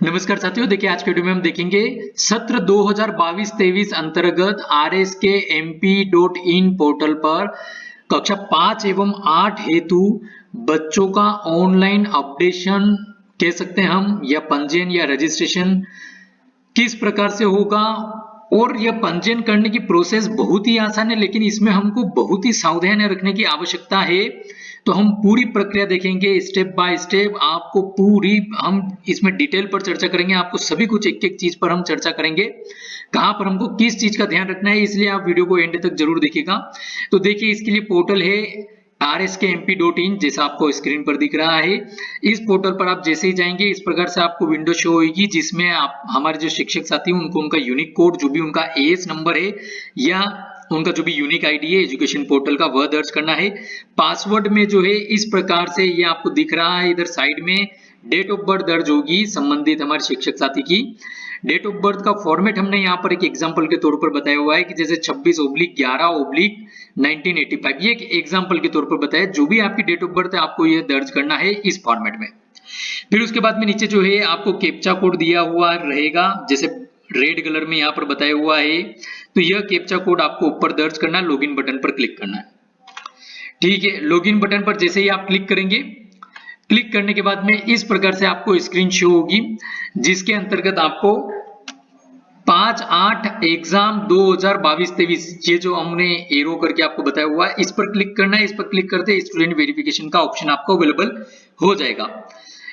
नमस्कार साथियों, देखिए आज के वीडियो में हम देखेंगे सत्र 2022-23 अंतर्गत rskmp.in पोर्टल पर कक्षा 5 एवं 8 हेतु बच्चों का ऑनलाइन अपडेशन कह सकते हैं हम, या पंजीयन या रजिस्ट्रेशन किस प्रकार से होगा। और यह पंजीयन करने की प्रोसेस बहुत ही आसान है, लेकिन इसमें हमको बहुत ही सावधानी रखने की आवश्यकता है। तो हम पूरी प्रक्रिया देखेंगे स्टेप बाय स्टेप, आपको पूरी हम इसमें डिटेल पर चर्चा करेंगे, आपको सभी कुछ एक एक चीज पर हम चर्चा करेंगे, कहां पर हमको किस चीज का ध्यान रखना है, इसलिए आप वीडियो को एंड तक जरूर देखिएगा। तो देखिए इसके लिए पोर्टल है rskmp.in, जैसा आपको स्क्रीन पर दिख रहा है। इस पोर्टल पर आप जैसे ही जाएंगे इस प्रकार से आपको विंडो शो होगी, जिसमें आप हमारे जो शिक्षक साथी हैं उनको उनका यूनिक कोड, जो भी उनका एएस नंबर है या उनका जो भी यूनिक आईडी है एजुकेशन पोर्टल का, वह दर्ज करना है। पासवर्ड में जो है इस प्रकार से ये आपको दिख रहा है, इधर साइड में डेट ऑफ बर्थ दर्ज होगी संबंधित हमारे शिक्षक साथी की। डेट ऑफ बर्थ का फॉर्मेट हमने यहाँ पर एक एग्जांपल के तौर पर बताया हुआ है कि जैसे 26/11/1985, ये एक एग्जांपल के तौर पर बताया। जो भी आपकी डेट ऑफ बर्थ है आपको ये दर्ज करना है इस फॉर्मेट में। फिर उसके बाद में नीचे जो है आपको कैप्चा कोड दिया हुआ रहेगा, जैसे रेड कलर में यहाँ पर बताया हुआ है। तो यह कैप्चा कोड आपको ऊपर दर्ज करना है, लॉगिन बटन पर क्लिक करना है। ठीक है, लॉगिन बटन पर जैसे ही आप क्लिक करेंगे, क्लिक करने के बाद में इस प्रकार से आपको स्क्रीन शो होगी, जिसके अंतर्गत आपको 5-8 एग्जाम 2022-23 ये जो हमने एरो करके आपको बताया हुआ है, इस पर क्लिक करना है। इस पर क्लिक करते स्टूडेंट वेरिफिकेशन का ऑप्शन आपको अवेलेबल हो जाएगा।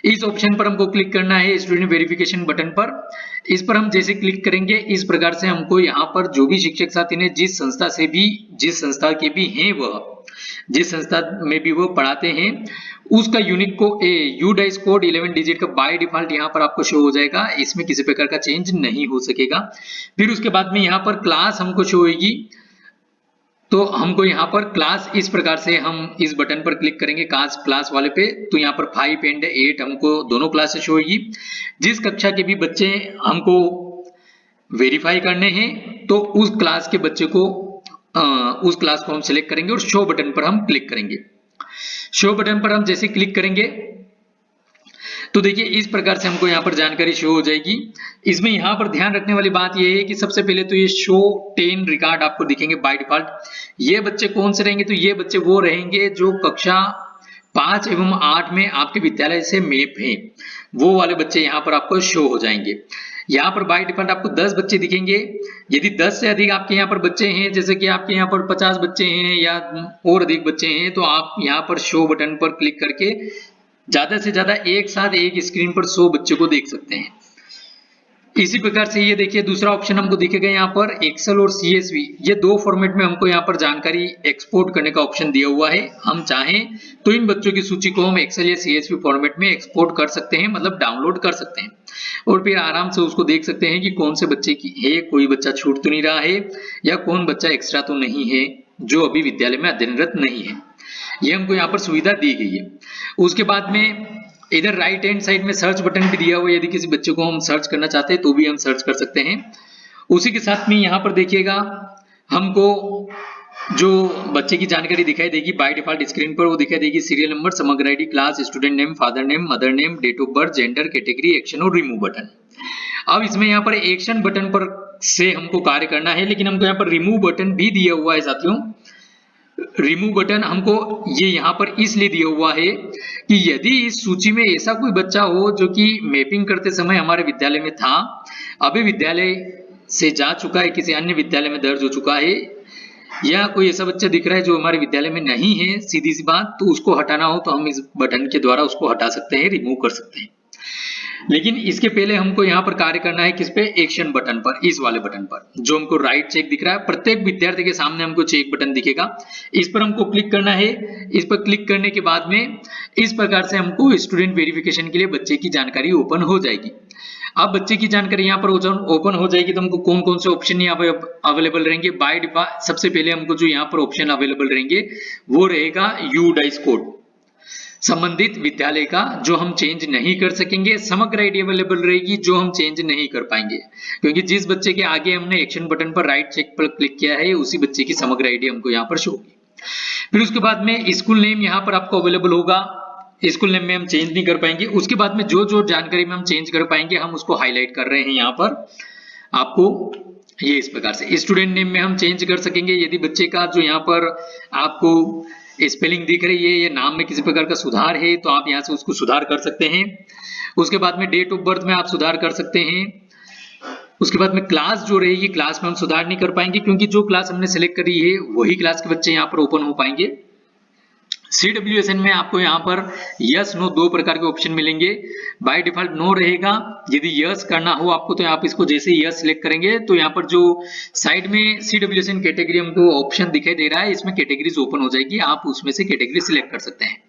इस ऑप्शन पर हमको क्लिक करना है, स्टूडेंट वेरिफिकेशन बटन पर। इस पर हम जैसे क्लिक करेंगे इस प्रकार से हमको यहाँ पर जो भी शिक्षक साथी ने जिस संस्था के भी हैं, वह जिस संस्था में भी वो पढ़ाते हैं उसका यूनिक को यूडाइस कोड 11 डिजिट का बाय डिफॉल्ट यहाँ पर आपको शो हो जाएगा, इसमें किसी प्रकार का चेंज नहीं हो सकेगा। फिर उसके बाद में यहाँ पर क्लास हमको शो होगी, तो हमको यहाँ पर क्लास इस प्रकार से हम इस बटन पर क्लिक करेंगे क्लास वाले पे, तो यहाँ पर 5 and 8 हमको दोनों क्लासेस शो होगी। जिस कक्षा के भी बच्चे हमको वेरीफाई करने हैं तो उस क्लास के बच्चे को उस क्लास को हम सिलेक्ट करेंगे और शो बटन पर हम क्लिक करेंगे। शो बटन पर हम जैसे क्लिक करेंगे तो देखिए इस प्रकार से हमको यहाँ पर जानकारी शो हो जाएगी। इसमें यहाँ पर ध्यान रखने वाली बात यह है कि सबसे पहले तो ये शो 10 रिकॉर्ड आपको दिखेंगे बाय डिफॉल्ट। ये बच्चे कौन से रहेंगे, तो ये बच्चे वो रहेंगे जो कक्षा 5 एवं 8 में आपके विद्यालय से मैप हैं, वो वाले बच्चे यहाँ पर आपको शो हो जाएंगे। यहाँ पर बाय डिफॉल्ट आपको 10 बच्चे दिखेंगे। यदि 10 से अधिक आपके यहाँ पर बच्चे हैं, जैसे कि आपके यहाँ पर 50 बच्चे हैं या और अधिक बच्चे हैं, तो आप यहाँ पर शो बटन पर क्लिक करके ज्यादा से ज्यादा एक साथ एक स्क्रीन पर 100 बच्चों को देख सकते हैं। इसी प्रकार से ये देखिए दूसरा ऑप्शन हमको दिखेगा यहाँ पर एक्सेल और सीएसवी, ये दो फॉर्मेट में हमको यहाँ पर जानकारी एक्सपोर्ट करने का ऑप्शन दिया हुआ है। हम चाहें तो इन बच्चों की सूची को हम एक्सेल या सीएसवी फॉर्मेट में एक्सपोर्ट कर सकते हैं, मतलब डाउनलोड कर सकते हैं, और फिर आराम से उसको देख सकते हैं कि कौन से बच्चे की है, कोई बच्चा छूट तो नहीं रहा है या कौन बच्चा एक्स्ट्रा तो नहीं है जो अभी विद्यालय में अध्ययनरत नहीं है। ये हमको यहाँ पर सुविधा दी गई है। उसके बाद में इधर राइट हैंड साइड में सर्च बटन भी दिया हुआ है, यदि किसी बच्चे को हम सर्च करना चाहते हैं तो भी हम सर्च कर सकते हैं। उसी के साथ में यहाँ पर देखिएगा हमको जो बच्चे की जानकारी दिखाई देगी बाय डिफॉल्ट स्क्रीन पर, वो दिखाई देगी serial number, Samagra ID, class, student name, father name, mother name, date of birth, gender, category, action और रिमूव बटन। अब इसमें यहाँ पर एक्शन बटन पर से हमको कार्य करना है, लेकिन हमको यहाँ पर रिमूव बटन भी दिया हुआ है साथियों। रिमूव बटन हमको ये यहाँ पर इसलिए दिया हुआ है कि यदि इस सूची में ऐसा कोई बच्चा हो जो कि मैपिंग करते समय हमारे विद्यालय में था, अभी विद्यालय से जा चुका है, किसी अन्य विद्यालय में दर्ज हो चुका है, या कोई ऐसा बच्चा दिख रहा है जो हमारे विद्यालय में नहीं है, सीधी सी बात, तो उसको हटाना हो तो हम इस बटन के द्वारा उसको हटा सकते हैं, रिमूव कर सकते हैं। लेकिन इसके पहले हमको यहाँ पर कार्य करना है किस पे, एक्शन बटन पर, इस वाले बटन पर जो हमको राइट चेक दिख रहा है। प्रत्येक विद्यार्थी के सामने हमको चेक बटन दिखेगा, इस पर हमको क्लिक करना है। इस पर क्लिक करने के बाद में इस प्रकार से हमको स्टूडेंट वेरिफिकेशन के लिए बच्चे की जानकारी ओपन हो जाएगी। अब बच्चे की जानकारी यहाँ पर ओपन हो जाएगी तो हमको कौन कौन से ऑप्शन यहाँ पर अवेलेबल रहेंगे। बाय डिफॉल्ट सबसे पहले हमको जो यहाँ पर ऑप्शन अवेलेबल रहेंगे वो रहेगा यूडाइस कोड संबंधित विद्यालय का, जो हम चेंज नहीं कर सकेंगे। समग्र आईडी अवेलेबल रहेगी जो हम चेंज नहीं कर पाएंगे, क्योंकि जिस बच्चे के आगे हमने एक्शन बटन पर राइट चेक पर क्लिक किया है उसी बच्चे की समग्र आईडी हमको यहाँ पर शो होगी। फिर उसके बाद में स्कूल नेम यहाँ पर आपको अवेलेबल होगा, स्कूल नेम में हम चेंज नहीं कर पाएंगे। उसके बाद में जो जो जानकारी में हम चेंज कर पाएंगे हम उसको हाईलाइट कर रहे हैं यहाँ पर आपको। ये इस प्रकार से स्टूडेंट नेम में हम चेंज कर सकेंगे यदि बच्चे का जो यहाँ पर आपको स्पेलिंग दिख रही है, ये नाम में किसी प्रकार का सुधार है तो आप यहाँ से उसको सुधार कर सकते हैं। उसके बाद में डेट ऑफ बर्थ में आप सुधार कर सकते हैं। उसके बाद में क्लास जो रहेगी, क्लास में हम सुधार नहीं कर पाएंगे क्योंकि जो क्लास हमने सेलेक्ट करी है वही क्लास के बच्चे यहाँ पर ओपन हो पाएंगे। CWSN में आपको यहाँ पर यस नो दो प्रकार के ऑप्शन मिलेंगे। बाय डिफॉल्ट नो रहेगा, यदि यस करना हो आपको तो आप इसको जैसे ही यस सिलेक्ट करेंगे तो यहाँ पर जो साइड में CWSN कैटेगरी हमको ऑप्शन दिखाई दे रहा है इसमें कैटेगरीज ओपन हो जाएगी, आप उसमें से कैटेगरी सिलेक्ट कर सकते हैं।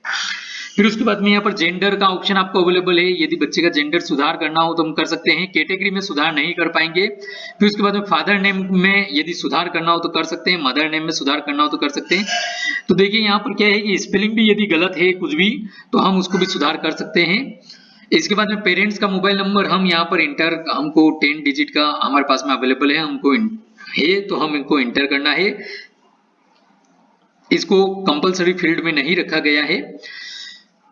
फिर उसके बाद में यहाँ पर जेंडर का ऑप्शन आपको अवेलेबल है, यदि बच्चे का जेंडर सुधार करना हो तो हम कर सकते हैं। कैटेगरी में सुधार नहीं कर पाएंगे। फिर उसके बाद में फादर नेम में यदि सुधार करना हो तो कर सकते हैं, मदर नेम में सुधार करना हो तो कर सकते हैं। तो देखिए यहाँ पर क्या है कि स्पेलिंग भी यदि गलत है कुछ भी तो हम उसको भी सुधार कर सकते हैं। इसके बाद में पेरेंट्स का मोबाइल नंबर हम यहाँ पर इंटर, हमको 10 डिजिट का हमारे पास में अवेलेबल है, हमको है तो हम इनको इंटर करना है। इसको कंपलसरी फील्ड में नहीं रखा गया है,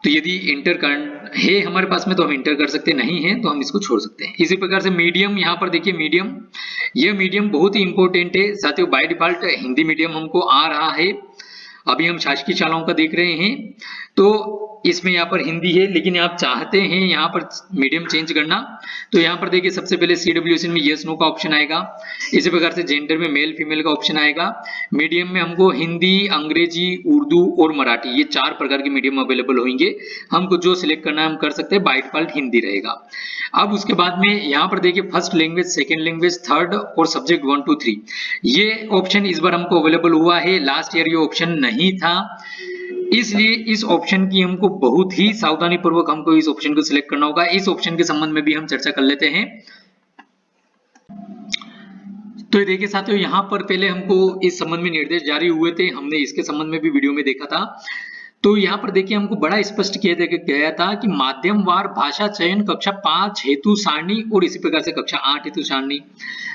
तो यदि इंटर कर है हमारे पास में तो हम इंटर कर सकते हैं, नहीं है तो हम इसको छोड़ सकते हैं। इसी प्रकार से मीडियम, यहाँ पर देखिए मीडियम, यह मीडियम बहुत ही इंपॉर्टेंट है साथियों। बाय डिफॉल्ट हिंदी मीडियम हमको आ रहा है, अभी हम शासकीय शालाओं का देख रहे हैं तो इसमें यहाँ पर हिंदी है, लेकिन आप चाहते हैं यहाँ पर मीडियम चेंज करना तो यहाँ पर देखिए सबसे पहले CWSN में यस नो का ऑप्शन आएगा। इसी प्रकार से जेंडर में मेल फीमेल का ऑप्शन आएगा। मीडियम में हमको हिंदी, अंग्रेजी, उर्दू और मराठी, ये 4 प्रकार के मीडियम अवेलेबल होंगे। हमको जो सिलेक्ट करना है हम कर सकते हैं, बाय डिफॉल्ट हिंदी रहेगा। अब उसके बाद में यहाँ पर देखिए first language, second language, third और सब्जेक्ट 1 2 3 ये ऑप्शन इस बार हमको अवेलेबल हुआ है। लास्ट ईयर ये ऑप्शन नहीं था, इसलिए इस ऑप्शन की हमको बहुत ही सावधानी पूर्वक हमको इस ऑप्शन को सिलेक्ट करना होगा। इस ऑप्शन के संबंध में भी हम चर्चा कर लेते हैं। तो ये देखिए साथियों, यहाँ पर पहले हमको इस संबंध में निर्देश जारी हुए थे, हमने इसके संबंध में भी वीडियो में देखा था। तो यहाँ पर देखिए हमको बड़ा स्पष्ट किया गया था कि माध्यमवार भाषा चयन कक्षा 5 हेतु सारणी और इसी प्रकार से कक्षा 8 हेतु सारणी।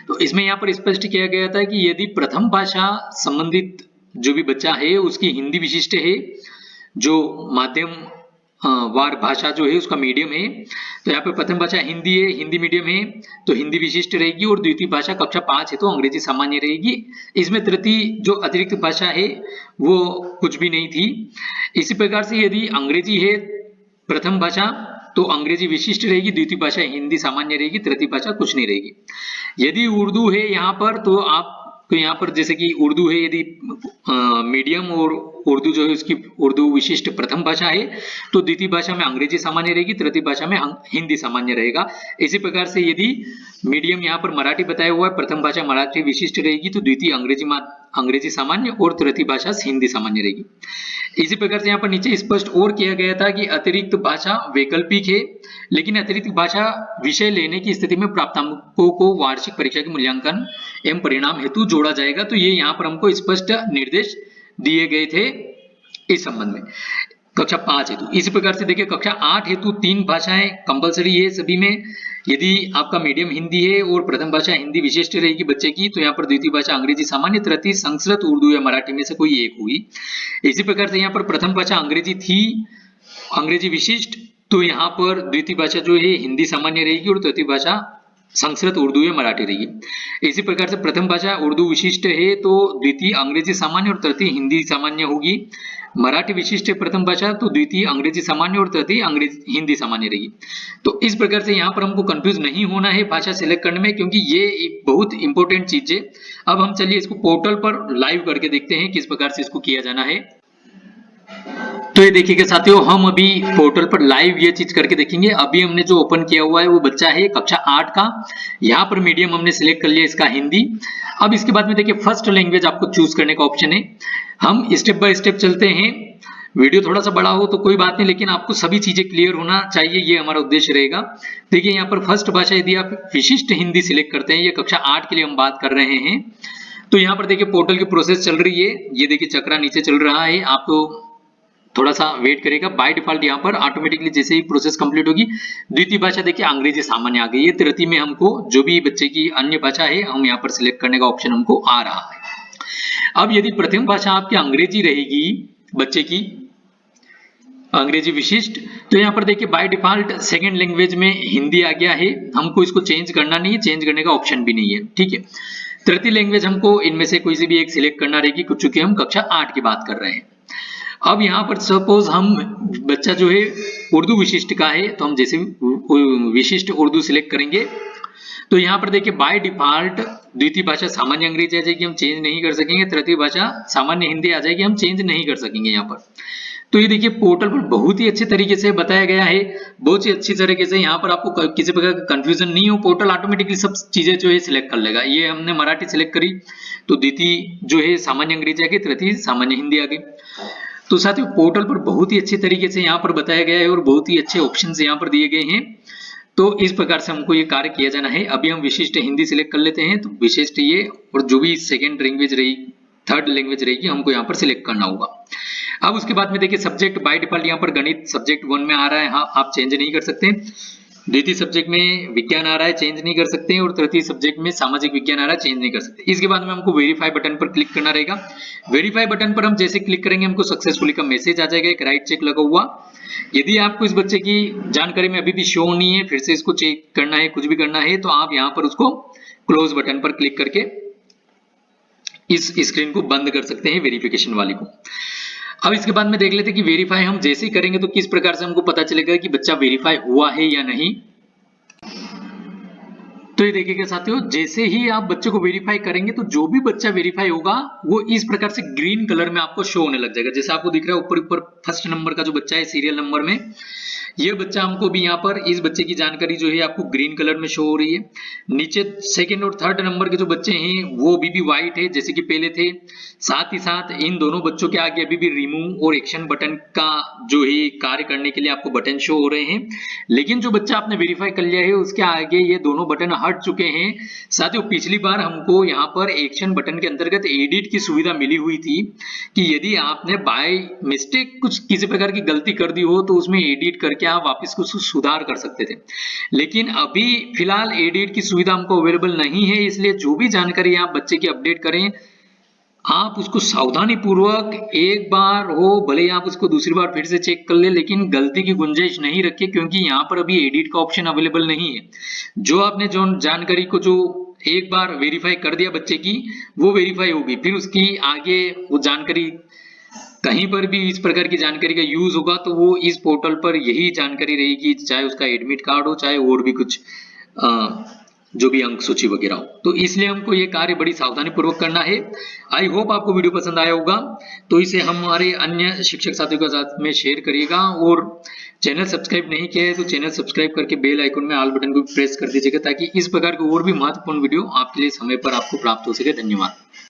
तो इसमें यहाँ पर स्पष्ट किया गया था कि यदि प्रथम भाषा संबंधित जो भी बच्चा है उसकी हिंदी विशिष्ट है, जो माध्यम वार भाषा जो है उसका मीडियम है, तो यहाँ पे प्रथम भाषा हिंदी है, हिंदी मीडियम है तो हिंदी विशिष्ट रहेगी, और द्वितीय भाषा कक्षा 5 है तो अंग्रेजी सामान्य रहेगी। इसमें तृतीय जो अतिरिक्त भाषा है वो कुछ भी नहीं थी। इसी प्रकार से यदि अंग्रेजी है प्रथम भाषा तो अंग्रेजी विशिष्ट रहेगी, द्वितीय भाषा हिंदी सामान्य रहेगी, तृतीय भाषा कुछ नहीं रहेगी। यदि उर्दू है यहाँ पर तो आप तो यहाँ पर जैसे कि उर्दू है, यदि मीडियम और उर्दू जो है उसकी उर्दू विशिष्ट प्रथम भाषा है तो द्वितीय भाषा में अंग्रेजी सामान्य रहेगी, तृतीय भाषा में हिंदी सामान्य रहेगा। इसी प्रकार से यदि मीडियम यहाँ पर मराठी बताया हुआ है, प्रथम भाषा मराठी विशिष्ट रहेगी तो द्वितीय अंग्रेजी सामान्य और तृतीय भाषा हिंदी सामान्य रहेगी। इसी प्रकार से यहाँ पर नीचे स्पष्ट और किया गया था कि अतिरिक्त भाषा वैकल्पिक है, लेकिन अतिरिक्त भाषा विषय लेने की स्थिति में प्राप्तांकों को वार्षिक परीक्षा के मूल्यांकन एवं परिणाम हेतु जोड़ा जाएगा। तो ये यहाँ पर हमको स्पष्ट निर्देश दिए गए थे इस संबंध में कक्षा 5 हेतु। इसी प्रकार से देखिए कक्षा 8 हेतु 3 भाषाएं कंपलसरी है सभी में। यदि आपका मीडियम हिंदी है और प्रथम भाषा हिंदी विशिष्ट रहेगी बच्चे की तो यहाँ पर द्वितीय भाषा अंग्रेजी सामान्य, तृतीय संस्कृत, उर्दू या मराठी में से कोई एक हुई। इसी प्रकार से यहाँ पर प्रथम भाषा अंग्रेजी थी, अंग्रेजी विशिष्ट, तो यहाँ पर द्वितीय भाषा जो है हिंदी सामान्य रहेगी और तृतीय भाषा संस्कृत, उर्दू या मराठी रहेगी। इसी प्रकार से प्रथम भाषा उर्दू विशिष्ट है तो द्वितीय अंग्रेजी सामान्य और तृतीय हिंदी सामान्य होगी। मराठी विशिष्ट है प्रथम भाषा तो द्वितीय अंग्रेजी सामान्य और तृतीय अंग्रेजी हिंदी सामान्य रहेगी। तो इस प्रकार से यहाँ पर हमको कंफ्यूज नहीं होना है भाषा सिलेक्ट करने में, क्योंकि ये एक बहुत इंपॉर्टेंट चीज है। अब हम चलिए इसको पोर्टल पर लाइव करके देखते हैं किस प्रकार से इसको किया जाना है। तो ये देखिएगा साथियों, हम अभी पोर्टल पर लाइव ये चीज करके देखेंगे। अभी हमने जो ओपन किया हुआ है वो बच्चा है कक्षा 8 का, यहाँ पर मीडियम हमने सिलेक्ट कर लिया इसका हिंदी। अब इसके बाद में देखिए फर्स्ट लैंग्वेज आपको चूज करने का ऑप्शन है। हम स्टेप बाय स्टेप चलते हैं, वीडियो थोड़ा सा बड़ा हो तो कोई बात नहीं, लेकिन आपको सभी चीजें क्लियर होना चाहिए, ये हमारा उद्देश्य रहेगा। देखिए यहाँ पर फर्स्ट भाषा यदि आप विशिष्ट हिंदी सिलेक्ट करते हैं, ये कक्षा 8 के लिए हम बात कर रहे हैं, तो यहाँ पर देखिए पोर्टल की प्रोसेस चल रही है। ये देखिए चक्रा नीचे चल रहा है, आपको थोड़ा सा वेट करेगा। बाय डिफॉल्ट यहाँ पर ऑटोमेटिकली जैसे ही प्रोसेस कंप्लीट होगी द्वितीय भाषा देखिए अंग्रेजी सामान्य आ गई है। तृतीय में हमको जो भी बच्चे की अन्य भाषा है हम यहाँ पर सिलेक्ट करने का ऑप्शन हमको आ रहा है। अब यदि प्रथम भाषा आपकी अंग्रेजी रहेगी बच्चे की, अंग्रेजी विशिष्ट। तो यहाँ पर देखिए बाय डिफॉल्ट सेकंड लैंग्वेज में हिंदी आ गया है, हमको इसको चेंज करना नहीं है, चेंज करने का ऑप्शन भी नहीं है, ठीक है। तृतीय लैंग्वेज हमको इनमें से कोई सी भी एक सिलेक्ट करना रहेगी, चूंकि हम कक्षा 8 की बात कर रहे हैं। अब यहाँ पर सपोज हम बच्चा जो है उर्दू विशिष्ट का है, तो हम जैसे विशिष्ट उर्दू सिलेक्ट करेंगे तो यहाँ पर देखिए बाय डिफॉल्ट द्वितीय भाषा सामान्य अंग्रेजी आ जाएगी, हम चेंज नहीं कर सकेंगे। तृतीय भाषा सामान्य हिंदी आ जाएगी, हम चेंज नहीं कर सकेंगे यहाँ पर। तो ये देखिए पोर्टल पर बहुत ही अच्छे तरीके से बताया गया है, बहुत ही अच्छी तरीके से। यहाँ पर आपको किसी प्रकार का कंफ्यूजन नहीं हो, पोर्टल ऑटोमेटिकली सब चीजें जो है सिलेक्ट कर लेगा। ये हमने मराठी सिलेक्ट करी तो द्वितीय जो है सामान्य अंग्रेजी आ गई, तृतीय सामान्य हिंदी आ गई। तो साथियों पोर्टल पर बहुत ही अच्छे तरीके से यहाँ पर बताया गया है और बहुत ही अच्छे ऑप्शंस यहाँ पर दिए गए हैं। तो इस प्रकार से हमको ये कार्य किया जाना है। अभी हम विशिष्ट हिंदी सिलेक्ट कर लेते हैं, तो विशिष्ट ये और जो भी सेकंड लैंग्वेज रही, थर्ड लैंग्वेज रहेगी, हमको यहाँ पर सिलेक्ट करना होगा। अब उसके बाद में देखिए सब्जेक्ट बाय डिफॉल्ट यहाँ पर गणित सब्जेक्ट 1 में आ रहा है, हाँ आप चेंज नहीं कर सकते। द्वितीय सब्जेक्ट में विज्ञान आ रहा है, चेंज नहीं कर सकते। और तृतीय सब्जेक्ट में सामाजिक विज्ञान आ रहा है, चेंज नहीं कर सकते। इसके बाद में हमको वेरीफाई बटन पर क्लिक करना रहेगा। वेरीफाई बटन पर हम जैसे क्लिक करेंगे हमको सक्सेसफुली का मैसेज आ जाएगा, एक राइट चेक लगा हुआ। यदि आपको इस बच्चे की जानकारी में अभी भी शो नहीं है, फिर से इसको चेक करना है, कुछ भी करना है, तो आप यहाँ पर उसको क्लोज बटन पर क्लिक करके इस स्क्रीन को बंद कर सकते हैं, वेरिफिकेशन वाली को। अब इसके बाद में देख लेते हैं कि वेरीफाई हम जैसे ही करेंगे तो किस प्रकार से हमको पता चलेगा कि बच्चा वेरीफाई हुआ है या नहीं। तो ये देखिएगा साथियों, जैसे ही आप बच्चे को वेरीफाई करेंगे तो जो भी बच्चा वेरीफाई होगा वो इस प्रकार से ग्रीन कलर में आपको शो होने लग जाएगा। जैसे आपको दिख रहा है ऊपर ऊपर फर्स्ट नंबर का जो बच्चा है सीरियल नंबर में, ये बच्चा हमको भी यहाँ पर इस बच्चे की जानकारी जो है आपको ग्रीन कलर में शो हो रही है। नीचे सेकंड और थर्ड नंबर के जो बच्चे हैं वो अभी भी व्हाइट है जैसे कि पहले थे। साथ ही साथ इन दोनों बच्चों के आगे अभी भी रिमूव और एक्शन बटन का जो है कार्य करने के लिए आपको बटन शो हो रहे हैं। लेकिन जो बच्चा आपने वेरीफाई कर लिया है उसके आगे ये दोनों बटन हट चुके हैं। साथियों पिछली बार हमको यहाँ पर एक्शन बटन के अंतर्गत एडिट की सुविधा मिली हुई थी कि यदि आपने बाय मिस्टेक कुछ किसी प्रकार की गलती कर दी हो तो उसमें एडिट करके आप वापस कुछ सुधार कर सकते थे। लेकिन अभी फिलहाल एडिट की सुविधा हमको अवेलेबल नहीं है, इसलिए जो भी जानकारी आप बच्चे की अपडेट करें आप उसको सावधानी पूर्वक एक बार हो भले ही आप उसको दूसरी बार फिर से चेक कर ले, लेकिन गलती की गुंजाइश नहीं रखे क्योंकि यहाँ पर अभी एडिट का ऑप्शन अवेलेबल नहीं है। जो आपने जो जानकारी को जो एक बार वेरीफाई कर दिया बच्चे की वो वेरीफाई होगी, फिर उसकी आगे वो जानकारी कहीं पर भी इस प्रकार की जानकारी का यूज होगा तो वो इस पोर्टल पर यही जानकारी रहेगी, चाहे उसका एडमिट कार्ड हो चाहे और भी कुछ जो भी अंक सूची वगैरह हो। तो इसलिए हमको ये कार्य बड़ी सावधानी पूर्वक करना है। आई होप आपको वीडियो पसंद आया होगा, तो इसे हमारे अन्य शिक्षक साथियों के साथ में शेयर करिएगा। और चैनल सब्सक्राइब नहीं किया है तो चैनल सब्सक्राइब करके बेल आइकन में ऑल बटन को प्रेस कर दीजिएगा ताकि इस प्रकार के और भी महत्वपूर्ण वीडियो आपके लिए समय पर आपको प्राप्त हो सके। धन्यवाद।